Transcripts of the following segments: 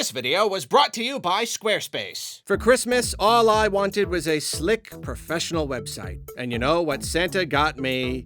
This video was brought to you by Squarespace. For Christmas, all I wanted was a slick, professional website. And you know what Santa got me?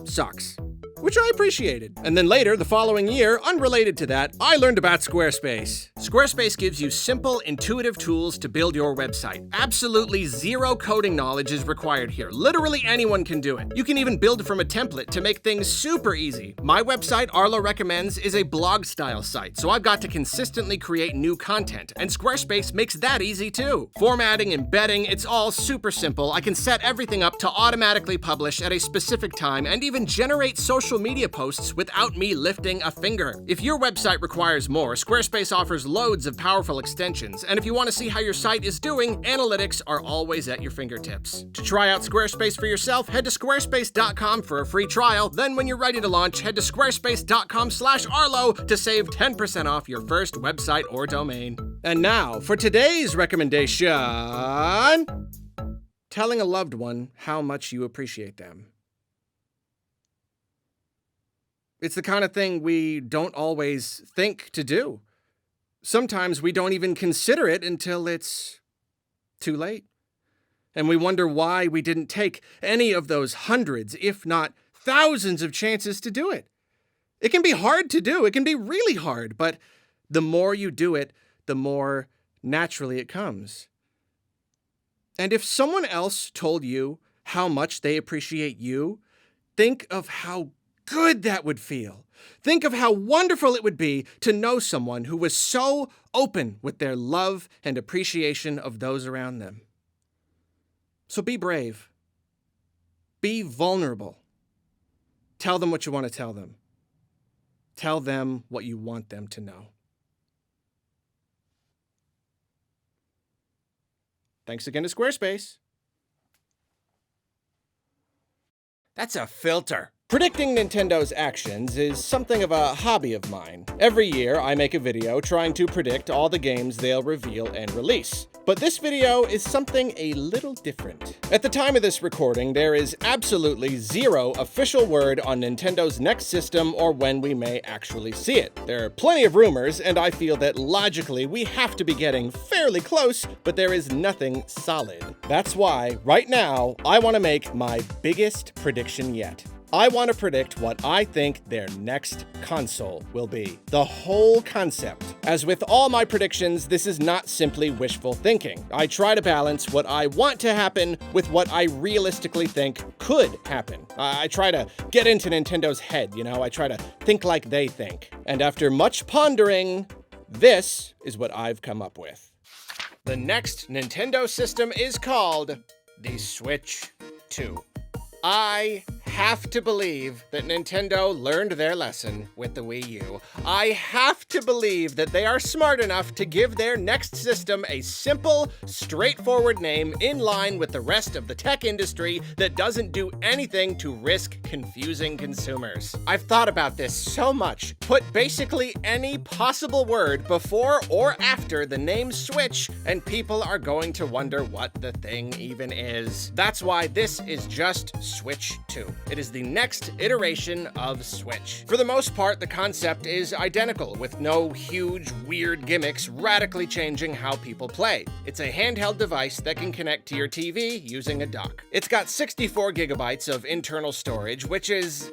Socks. Which I appreciated. And then later, the following year, unrelated to that, I learned about Squarespace. Squarespace gives you simple, intuitive tools to build your website. Absolutely zero coding knowledge is required here. Literally anyone can do it. You can even build from a template to make things super easy. My website, Arlo Recommends, is a blog-style site, so I've got to consistently create new content, and Squarespace makes that easy too. Formatting, embedding, it's all super simple. I can set everything up to automatically publish at a specific time and even generate social media posts without me lifting a finger. If your website requires more, Squarespace offers loads of powerful extensions, and if you want to see how your site is doing, analytics are always at your fingertips. To try out Squarespace for yourself, head to squarespace.com for a free trial. Then when you're ready to launch, head to squarespace.com/Arlo to save 10% off your first website or domain. And now, for today's recommendation, telling a loved one how much you appreciate them. It's the kind of thing we don't always think to do. Sometimes we don't even consider it until it's too late. And we wonder why we didn't take any of those hundreds, if not thousands of chances to do it. It can be hard to do. It can be really hard, but the more you do it, the more naturally it comes. And if someone else told you how much they appreciate you, think of how good that would feel. Think of how wonderful it would be to know someone who was so open with their love and appreciation of those around them. So be brave. Be vulnerable. Tell them what you want to tell them. Tell them what you want them to know. Thanks again to Squarespace. That's a filter. Predicting Nintendo's actions is something of a hobby of mine. Every year, I make a video trying to predict all the games they'll reveal and release. But this video is something a little different. At the time of this recording, there is absolutely zero official word on Nintendo's next system or when we may actually see it. There are plenty of rumors, and I feel that logically we have to be getting fairly close, but there is nothing solid. That's why, right now, I want to make my biggest prediction yet. I want to predict what I think their next console will be. The whole concept. As with all my predictions, this is not simply wishful thinking. I try to balance what I want to happen with what I realistically think could happen. I try to get into Nintendo's head, I try to think like they think. And after much pondering, this is what I've come up with. The next Nintendo system is called the Switch 2. I have to believe that Nintendo learned their lesson with the Wii U. I have to believe that they are smart enough to give their next system a simple, straightforward name in line with the rest of the tech industry that doesn't do anything to risk confusing consumers. I've thought about this so much. Put basically any possible word before or after the name Switch, and people are going to wonder what the thing even is. That's why this is just Switch 2. It is the next iteration of Switch. For the most part, the concept is identical, with no huge, weird gimmicks radically changing how people play. It's a handheld device that can connect to your TV using a dock. It's got 64 gigabytes of internal storage, which is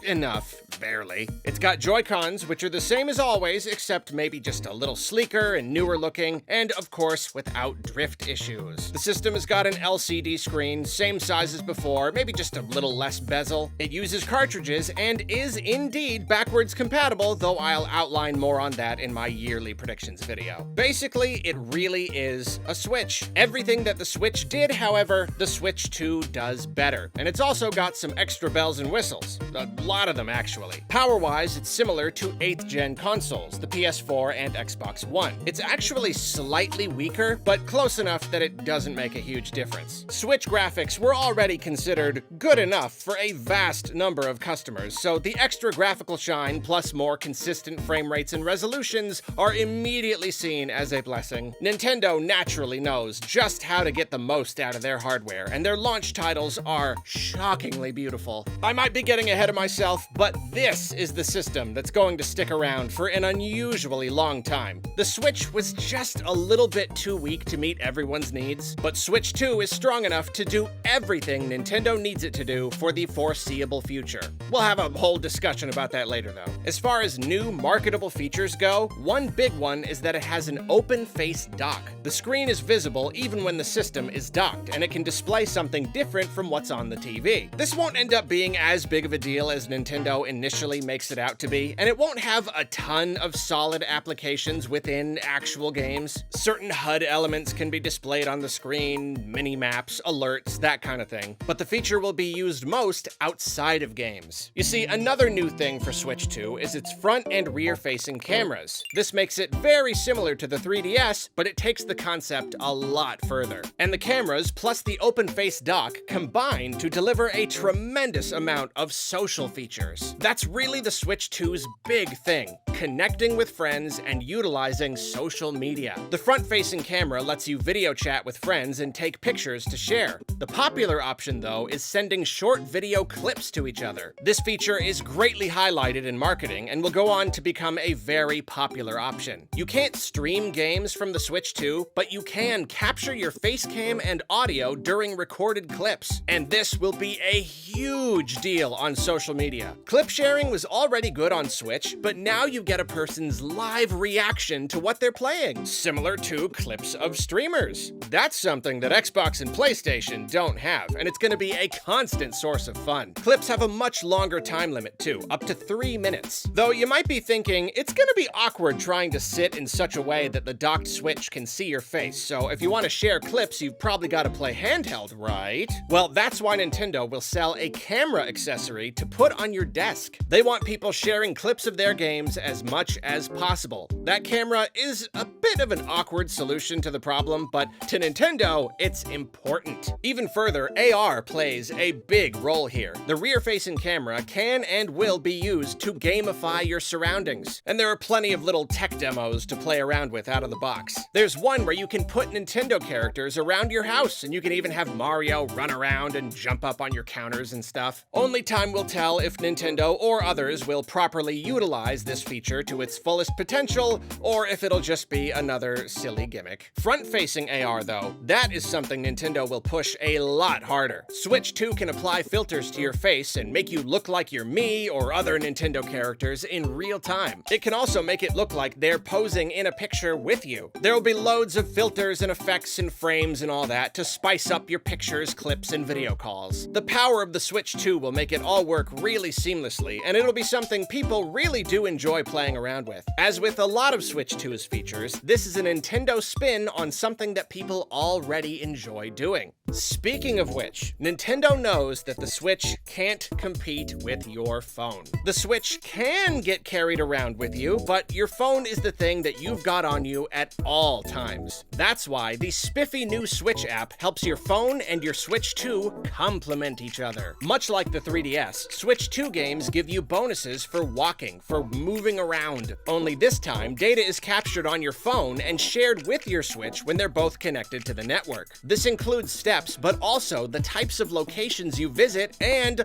enough, barely. It's got Joy-Cons, which are the same as always, except maybe just a little sleeker and newer looking, and of course, without drift issues. The system has got an LCD screen, same size as before, maybe just a little less bezel. It uses cartridges and is indeed backwards compatible, though I'll outline more on that in my yearly predictions video. Basically, it really is a Switch. Everything that the Switch did, however, the Switch 2 does better. And it's also got some extra bells and whistles. A lot of them, actually. Power-wise, it's similar to 8th gen consoles, the PS4 and Xbox One. It's actually slightly weaker, but close enough that it doesn't make a huge difference. Switch graphics were already considered good enough for a vast number of customers, so the extra graphical shine plus more consistent frame rates and resolutions are immediately seen as a blessing. Nintendo naturally knows just how to get the most out of their hardware, and their launch titles are shockingly beautiful. I might be getting ahead of myself yourself, but this is the system that's going to stick around for an unusually long time. The Switch was just a little bit too weak to meet everyone's needs, but Switch 2 is strong enough to do everything Nintendo needs it to do for the foreseeable future. We'll have a whole discussion about that later though. As far as new marketable features go, one big one is that it has an open-face dock. The screen is visible even when the system is docked, and it can display something different from what's on the TV. This won't end up being as big of a deal as Nintendo initially makes it out to be, and it won't have a ton of solid applications within actual games. Certain HUD elements can be displayed on the screen, mini-maps, alerts, that kind of thing, but the feature will be used most outside of games. You see, another new thing for Switch 2 is its front and rear-facing cameras. This makes it very similar to the 3DS, but it takes the concept a lot further. And the cameras, plus the open-face dock, combine to deliver a tremendous amount of social features. That's really the Switch 2's big thing: connecting with friends and utilizing social media. The front-facing camera lets you video chat with friends and take pictures to share. The popular option, though, is sending short video clips to each other. This feature is greatly highlighted in marketing and will go on to become a very popular option. You can't stream games from the Switch 2, but you can capture your face cam and audio during recorded clips, and this will be a huge deal on social media. Clip sharing was already good on Switch, but now you get a person's live reaction to what they're playing, similar to clips of streamers. That's something that Xbox and PlayStation don't have, and it's going to be a constant source of fun. Clips have a much longer time limit too, up to 3 minutes. Though you might be thinking, it's going to be awkward trying to sit in such a way that the docked Switch can see your face, so if you want to share clips, you've probably got to play handheld, right? Well, that's why Nintendo will sell a camera accessory to put on your desk. They want people sharing clips of their games as much as possible. That camera is a bit of an awkward solution to the problem, but to Nintendo, it's important. Even further, AR plays a big role here. The rear-facing camera can and will be used to gamify your surroundings, and there are plenty of little tech demos to play around with out of the box. There's one where you can put Nintendo characters around your house, and you can even have Mario run around and jump up on your counters and stuff. Only time will tell if Nintendo or others will properly utilize this feature to its fullest potential, or if it'll just be another silly gimmick. Front-facing AR, though, that is something Nintendo will push a lot harder. Switch 2 can apply filters to your face and make you look like you're me or other Nintendo characters in real time. It can also make it look like they're posing in a picture with you. There will be loads of filters and effects and frames and all that to spice up your pictures, clips, and video calls. The power of the Switch 2 will make it all work really seamlessly, and it'll be something people really do enjoy playing around with. As with a lot of Switch 2's features, this is a Nintendo spin on something that people already enjoy doing. Speaking of which, Nintendo knows that the Switch can't compete with your phone. The Switch can get carried around with you, but your phone is the thing that you've got on you at all times. That's why the spiffy new Switch app helps your phone and your Switch 2 complement each other. Much like the 3DS, Switch 2 games give you bonuses for walking, for moving around. Only this time, data is captured on your phone and shared with your Switch when they're both connected to the network. This includes steps, but also the types of locations you visit and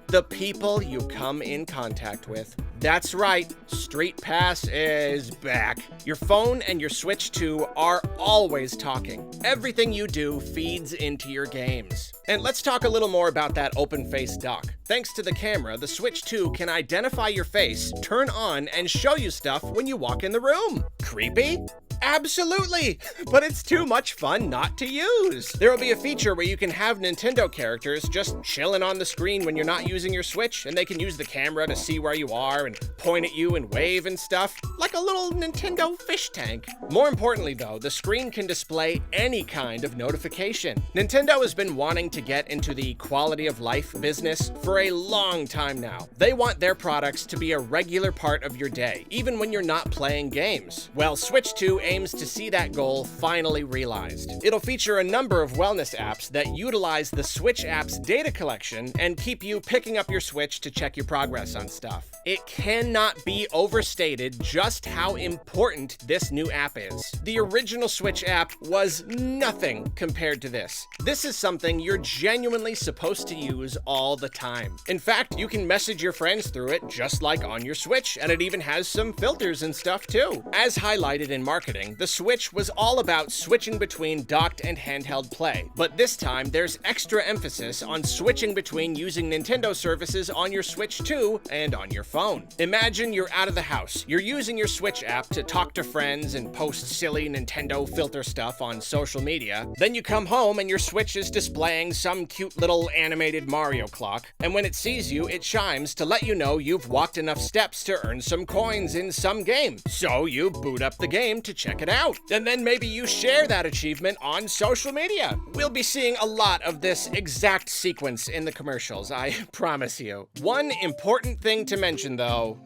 the people you come in contact with. That's right, Street Pass is back. Your phone and your Switch 2 are always talking. Everything you do feeds into your games. And let's talk a little more about that open-face dock. Thanks to the camera, the Switch 2 can identify your face, turn on, and show you stuff when you walk in the room. Creepy? Absolutely! But it's too much fun not to use. There will be a feature where you can have Nintendo characters just chilling on the screen when you're not using your Switch, and they can use the camera to see where you are and point at you and wave and stuff, like a little Nintendo fish tank. More importantly though, the screen can display any kind of notification. Nintendo has been wanting to get into the quality of life business for a long time now. They want their products to be a regular part of your day, even when you're not playing games. Well, Switch 2 aims to see that goal finally realized. It'll feature a number of wellness apps that utilize the Switch app's data collection and keep you picking up your Switch to check your progress on stuff. It cannot be overstated just how important this new app is. The original Switch app was nothing compared to this. This is something you're genuinely supposed to use all the time. In fact, you can message your friends through it just like on your Switch, and it even has some filters and stuff too. As highlighted in marketing, the Switch was all about switching between docked and handheld play, but this time there's extra emphasis on switching between using Nintendo services on your Switch 2 and on your phone. Imagine you're out of the house, you're using your Switch app to talk to friends and post silly Nintendo filter stuff on social media, then you come home and your Switch is displaying some cute little animated Mario clock, and when it sees you, it chimes to let you know you've walked enough steps to earn some coins in some game. So you boot up the game to check it out, and then maybe you share that achievement on social media. We'll be seeing a lot of this exact sequence in the commercials, I promise you. One important thing to mention though,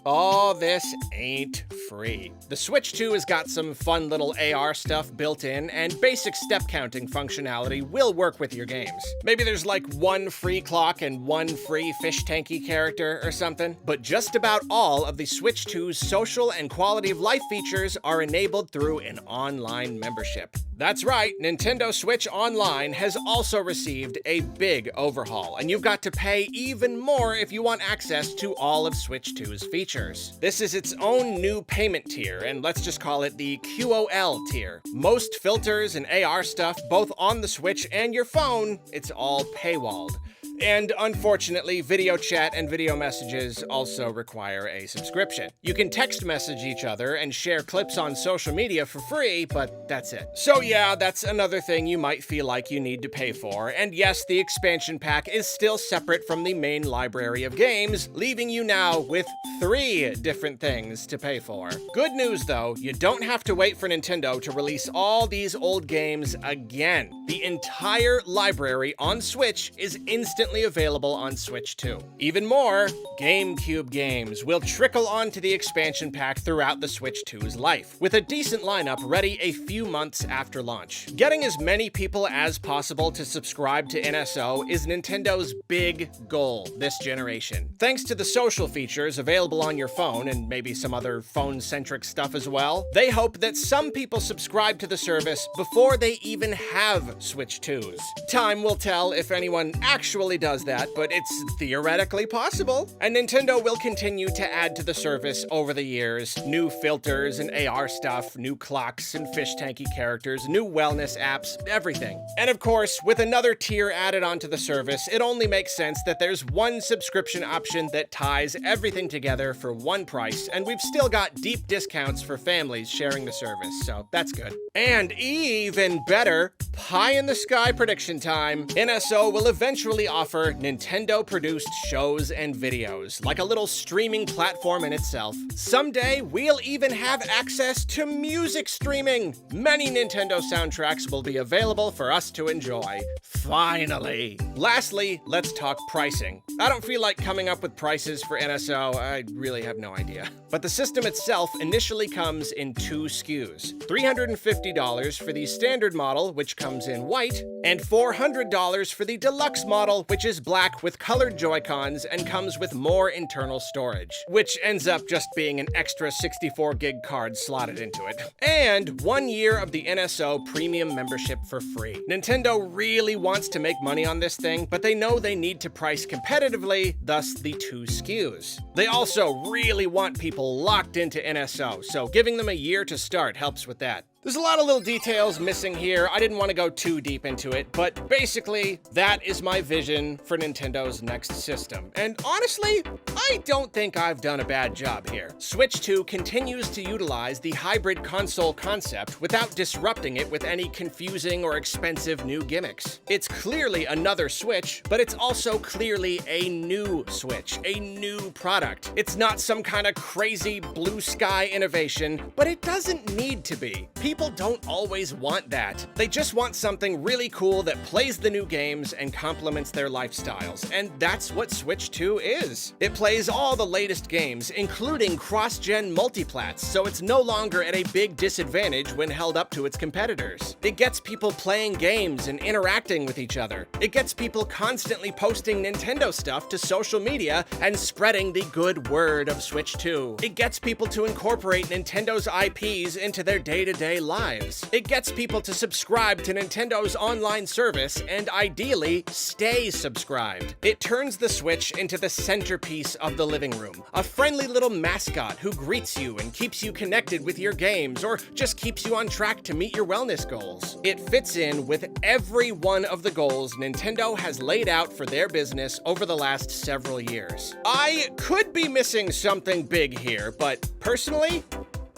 all this ain't free. The Switch 2 has got some fun little AR stuff built in, and basic step counting functionality will work with your games. Maybe there's like one free clock and one free fish tanky character or something, but just about all of the Switch 2's social and quality of life features are enabled through an online membership. That's right, Nintendo Switch Online has also received a big overhaul, and you've got to pay even more if you want access to all of Switch 2's features. This is its own new payment tier, and let's just call it the QOL tier. Most filters and AR stuff, both on the Switch and your phone, it's all paywalled. And unfortunately, video chat and video messages also require a subscription. You can text message each other and share clips on social media for free, but that's it. So yeah, that's another thing you might feel like you need to pay for. And yes, the expansion pack is still separate from the main library of games, leaving you now with 3 different things to pay for. Good news though, you don't have to wait for Nintendo to release all these old games again. The entire library on Switch is instantly available on Switch 2. Even more, GameCube games will trickle onto the expansion pack throughout the Switch 2's life, with a decent lineup ready a few months after launch. Getting as many people as possible to subscribe to NSO is Nintendo's big goal this generation. Thanks to the social features available on your phone, and maybe some other phone-centric stuff as well, they hope that some people subscribe to the service before they even have Switch 2s. Time will tell if anyone actually does that, but it's theoretically possible. And Nintendo will continue to add to the service over the years. New filters and AR stuff, new clocks and fish tanky characters, new wellness apps, everything. And of course, with another tier added onto the service, it only makes sense that there's one subscription option that ties everything together for one price, and we've still got deep discounts for families sharing the service, so that's good. And even better, pie in the sky prediction time, NSO will eventually offer Nintendo-produced shows and videos, like a little streaming platform in itself. Someday, we'll even have access to music streaming. Many Nintendo soundtracks will be available for us to enjoy. Finally! Lastly, let's talk pricing. I don't feel like coming up with prices for NSO, I really have no idea. But the system itself initially comes in 2 SKUs. $350 for the standard model, which comes in white, and $400 for the deluxe model, which is black with colored Joy-Cons and comes with more internal storage, which ends up just being an extra 64 gig card slotted into it. And 1 year of the NSO premium membership for free. Nintendo really wants to make money on this thing, but they know they need to price competitively, thus the 2 SKUs. They also really want people locked into NSO, so giving them a year to start helps with that. There's a lot of little details missing here. I didn't want to go too deep into it, but basically, that is my vision for Nintendo's next system. And honestly, I don't think I've done a bad job here. Switch 2 continues to utilize the hybrid console concept without disrupting it with any confusing or expensive new gimmicks. It's clearly another Switch, but it's also clearly a new Switch, a new product. It's not some kind of crazy blue sky innovation, but it doesn't need to be. People people don't always want that. They just want something really cool that plays the new games and complements their lifestyles, and that's what Switch 2 is. It plays all the latest games, including cross-gen multiplats, so it's no longer at a big disadvantage when held up to its competitors. It gets people playing games and interacting with each other. It gets people constantly posting Nintendo stuff to social media and spreading the good word of Switch 2. It gets people to incorporate Nintendo's IPs into their day-to-day lives. It gets people to subscribe to Nintendo's online service and ideally stay subscribed. It turns the Switch into the centerpiece of the living room, a friendly little mascot who greets you and keeps you connected with your games or just keeps you on track to meet your wellness goals. It fits in with every one of the goals Nintendo has laid out for their business over the last several years. I could be missing something big here, but personally,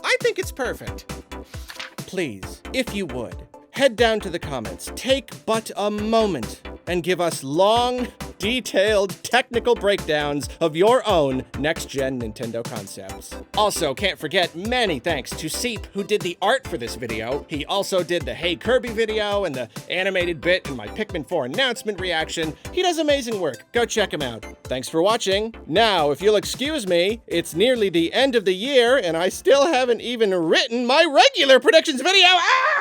I think it's perfect. Please, if you would, head down to the comments, take but a moment, and give us long, detailed, technical breakdowns of your own next-gen Nintendo concepts. Also, can't forget many thanks to Seep, who did the art for this video. He also did the Hey Kirby video and the animated bit and my Pikmin 4 announcement reaction. He does amazing work. Go check him out. Thanks for watching. Now, if you'll excuse me, it's nearly the end of the year, and I still haven't even written my regular predictions video. Ah!